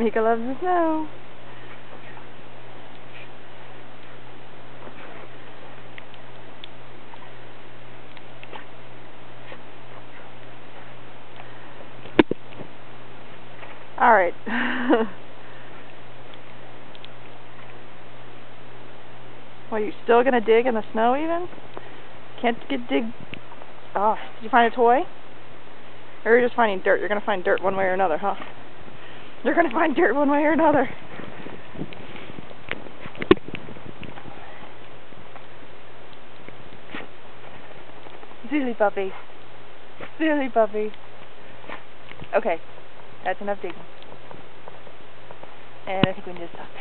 Mika loves the snow. Alright. Well, you still gonna dig in the snow even? Can't dig. Oh, did you find a toy? Or you're just finding dirt? You're gonna find dirt one way or another, huh? You're gonna find dirt one way or another. Silly puppy. Silly puppy. Okay, that's enough digging. And I think we can just stop there.